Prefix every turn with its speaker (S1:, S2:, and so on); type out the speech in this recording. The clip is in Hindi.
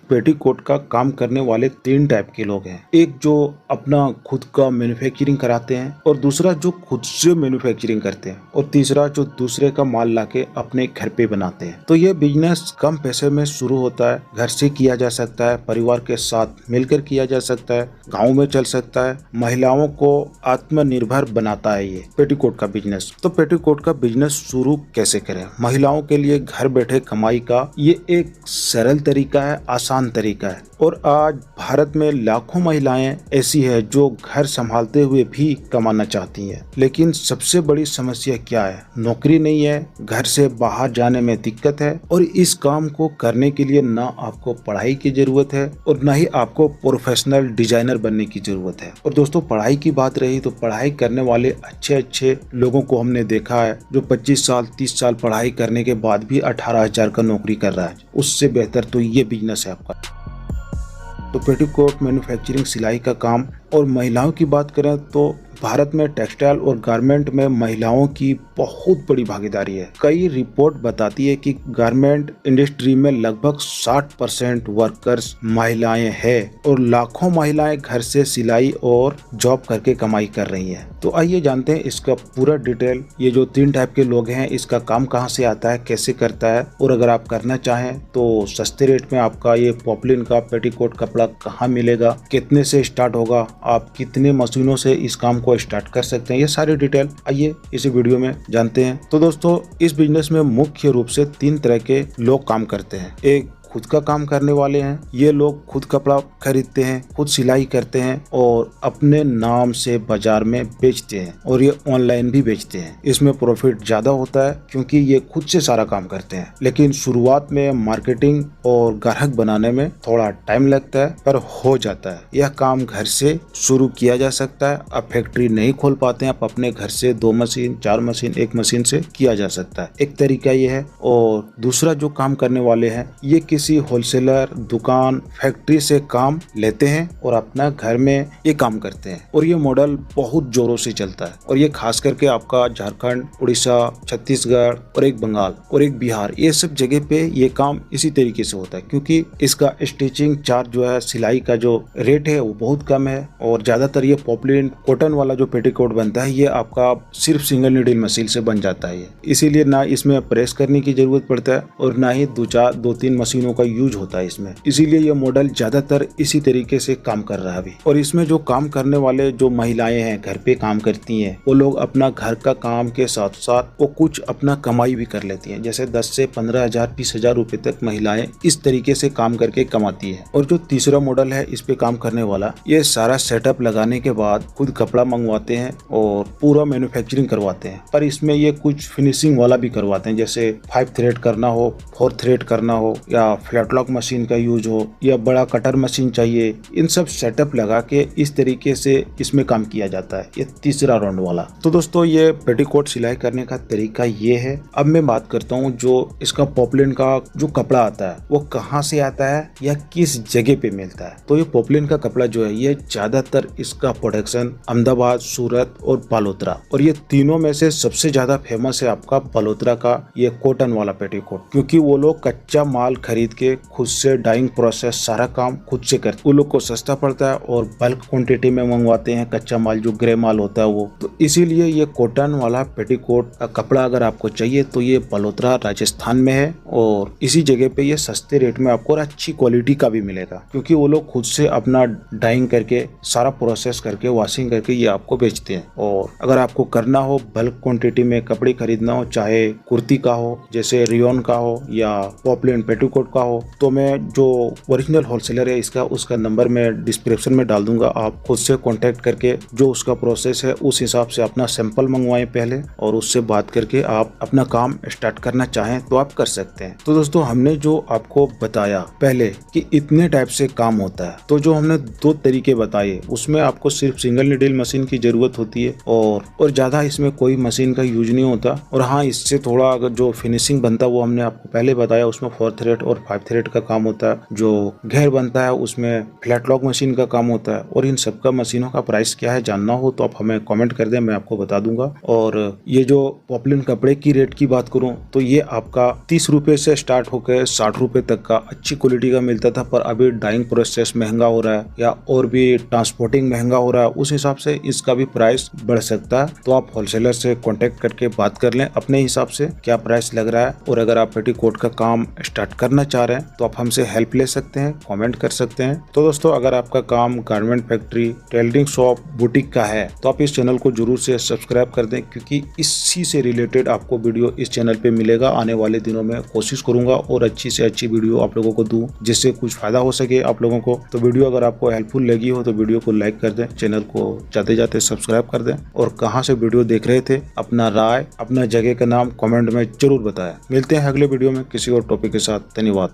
S1: पेटीकोट का काम करने वाले 3 टाइप के लोग हैं। एक जो अपना खुद का मैन्युफैक्चरिंग कराते हैं, और दूसरा जो खुद से मैन्युफैक्चरिंग करते हैं, और तीसरा जो दूसरे का माल लाके अपने घर पे बनाते हैं। तो ये बिजनेस कम पैसे में शुरू होता है, घर से किया जा सकता है, परिवार के साथ मिलकर किया जा सकता है, गाँव में चल सकता है, महिलाओं को आत्मनिर्भर बनाता है ये पेटीकोट का बिजनेस। तो पेटीकोट का बिजनेस शुरू कैसे करें? महिलाओं के लिए घर बैठे कमाई का ये एक सरल तरीका है, आसान तरीका है। और आज भारत में लाखों महिलाएं ऐसी है जो घर संभालते हुए भी कमाना चाहती हैं, लेकिन सबसे बड़ी समस्या क्या है? नौकरी नहीं है, घर से बाहर जाने में दिक्कत है, और इस काम को करने के लिए ना आपको पढ़ाई की जरूरत है और ना ही आपको प्रोफेशनल डिजाइनर बनने की जरूरत है। और दोस्तों, पढ़ाई की बात रही तो पढ़ाई करने वाले अच्छे लोगों को हमने देखा है जो 25 साल 30 साल पढ़ाई करने के बाद भी 18,000 का नौकरी कर रहा है। उससे बेहतर तो ये बिजनेस है आपका। तो पेटीकोट मैन्युफैक्चरिंग, सिलाई का काम। और महिलाओं की बात करें तो भारत में टेक्सटाइल और गारमेंट में महिलाओं की बहुत बड़ी भागीदारी है। कई रिपोर्ट बताती है कि गारमेंट इंडस्ट्री में लगभग 60% वर्कर्स महिलाएं हैं, और लाखों महिलाएं घर से सिलाई और जॉब करके कमाई कर रही हैं। तो आइए जानते हैं इसका पूरा डिटेल। ये जो 3 टाइप के लोग हैं, इसका काम कहाँ से आता है, कैसे करता है, और अगर आप करना चाहें तो सस्ते रेट में आपका ये पॉपलिन का पेटीकोट कपड़ा कहाँ मिलेगा, कितने से स्टार्ट होगा, आप कितने मशीनों से इस काम को स्टार्ट कर सकते हैं, ये सारी डिटेल आइए इस वीडियो में जानते हैं। तो दोस्तों, इस बिजनेस में मुख्य रूप से 3 तरह के लोग काम करते हैं। एक खुद का काम करने वाले हैं, ये लोग खुद कपड़ा खरीदते हैं, खुद सिलाई करते हैं और अपने नाम से बाजार में बेचते हैं, और ये ऑनलाइन भी बेचते हैं। इसमें प्रॉफिट ज्यादा होता है क्योंकि ये खुद से सारा काम करते हैं, लेकिन शुरुआत में मार्केटिंग और ग्राहक बनाने में थोड़ा टाइम लगता है, पर हो जाता है। यह काम घर से शुरू किया जा सकता है। आप फैक्ट्री नहीं खोल पाते हैं, आप अपने घर से 2 मशीन 4 मशीन 1 मशीन से किया जा सकता है। एक तरीका ये है। और दूसरा जो काम करने वाले हैं, ये किसी होलसेलर, दुकान, फैक्ट्री से काम लेते हैं और अपना घर में ये काम करते हैं, और ये मॉडल बहुत जोरों से चलता है। और ये खास करके आपका झारखंड, उड़ीसा, छत्तीसगढ़ और एक बंगाल और एक बिहार, ये सब जगह पे ये काम इसी तरीके से होता है, क्योंकि इसका स्टिचिंग चार्ज जो है, सिलाई का जो रेट है वो बहुत कम है। और ज्यादातर ये पॉपलिन कॉटन वाला जो पेटीकोट बनता है, ये आपका सिर्फ सिंगल नीडल मशीन से बन जाता है। इसीलिए ना इसमें प्रेस करने की जरूरत पड़ता है और ना ही 2-3 मशीनों का यूज होता है इसमें। इसीलिए ये मॉडल ज्यादातर इसी तरीके से काम कर रहा है अभी। और इसमें जो काम करने वाले जो महिलाएं हैं, घर पे काम करती हैं, वो लोग अपना घर का काम के साथ साथ वो कुछ अपना कमाई भी कर लेती हैं। जैसे 10 से 15,000 20,000 रुपए तक महिलाएं इस तरीके से काम करके कमाती है। और जो तीसरा मॉडल है इस पे काम करने वाला, ये सारा सेटअप लगाने के बाद खुद कपड़ा मंगवाते हैं और पूरा मैन्युफैक्चरिंग करवाते हैं। पर इसमें ये कुछ फिनिशिंग वाला भी करवाते हैं, जैसे 5 थ्रेड करना हो, 4 थ्रेड करना हो, या फ्लैट लॉक मशीन का यूज हो, या बड़ा कटर मशीन चाहिए। इन सब सेटअप लगा के इस तरीके से इसमें काम किया जाता है। ये तीसरा राउंड वाला। तो दोस्तों, ये पेटीकोट सिलाई करने का तरीका ये है। अब मैं बात करता हूँ जो इसका पॉपलिन का जो कपड़ा आता है वो कहाँ से आता है या किस जगह पे मिलता है। तो ये पॉपलिन का कपड़ा जो है, ये ज्यादातर इसका प्रोडक्शन अहमदाबाद, सूरत और बालोतरा, और ये तीनों में से सबसे ज्यादा फेमस है आपका बालोतरा का ये कॉटन वाला पेटीकोट, क्योंकि वो लोग कच्चा माल खरीद के खुद से डाइंग प्रोसेस सारा काम खुद से करते। वो लोग को सस्ता पड़ता है और बल्क क्वांटिटी में मंगवाते हैं कच्चा माल, जो ग्रे माल होता है वो। तो इसीलिए ये कॉटन वाला पेटीकोट का कपड़ा अगर आपको चाहिए तो ये बलोतरा राजस्थान में है, और इसी जगह पे ये सस्ते रेट में आपको और अच्छी क्वालिटी का भी मिलेगा, क्योंकि वो लोग खुद से अपना डाइंग करके सारा प्रोसेस करके वॉशिंग करके ये आपको बेचते हैं। और अगर आपको करना हो बल्क क्वांटिटी में कपड़े खरीदना हो, चाहे कुर्ती का हो, जैसे रियोन का हो, या पॉपलिन पेटीकोट का हो, तो मैं जो ओरिजिनल होलसेलर है इसका, उसका नंबर मैं डिस्क्रिप्शन में डाल दूंगा। आप खुद से कांटेक्ट करके जो उसका प्रोसेस है उस हिसाब से अपना सैंपल मंगवाएं पहले, और उससे बात करके आप अपना काम स्टार्ट करना चाहें तो आप कर सकते हैं। तो दोस्तों, हमने जो आपको बताया पहले कि इतने टाइप से काम होता है, तो जो हमने 2 तरीके बताए उसमें आपको सिर्फ सिंगल नीडल मशीन की जरूरत होती है, और ज्यादा इसमें कोई मशीन का यूज नहीं होता। और हाँ, इससे थोड़ा अगर जो फिनिशिंग बनता है वो हमने आपको पहले बताया, उसमें 4 थ्रेड और पाइप थ्रेड का काम होता है, जो घेर बनता है उसमें फ्लैट लॉक मशीन का काम होता है। और इन सबका मशीनों का प्राइस क्या है जानना हो तो आप हमें कमेंट कर दें, मैं आपको बता दूंगा। और ये जो पॉपुलिन कपड़े की रेट की बात करूं तो ये आपका 30 रुपए से स्टार्ट होकर 60 रुपए तक का अच्छी क्वालिटी का मिलता था, पर अभी डाइंग प्रोसेस महंगा हो रहा है या और भी ट्रांसपोर्टिंग महंगा हो रहा है, उस हिसाब से इसका भी प्राइस बढ़ सकता है। तो आप होलसेलर से कांटेक्ट करके बात कर लें अपने हिसाब से क्या प्राइस लग रहा है। और अगर आप पेटीकोट का काम स्टार्ट करना चाह रहे हैं तो आप हमसे हेल्प ले सकते हैं, कमेंट कर सकते हैं। तो दोस्तों, अगर आपका काम garment factory, tailoring shop, boutique का है तो आप इस चैनल को जरूर से सब्सक्राइब कर दें, क्योंकि इसी से रिलेटेड आपको वीडियो इस चैनल पे मिलेगा। आने वाले दिनों में कोशिश करूंगा और अच्छी से अच्छी वीडियो आप लोगों को दूं, जिससे कुछ फायदा हो सके आप लोगों को। तो वीडियो अगर आपको हेल्पफुल लगी हो तो वीडियो को लाइक कर दें, चैनल को जाते जाते सब्सक्राइब कर दें। और कहां से वीडियो देख रहे थे, अपना राय, अपना जगह का नाम कमेंट में जरूर बताएं। मिलते हैं अगले वीडियो में किसी और टॉपिक के साथ। धन्यवाद।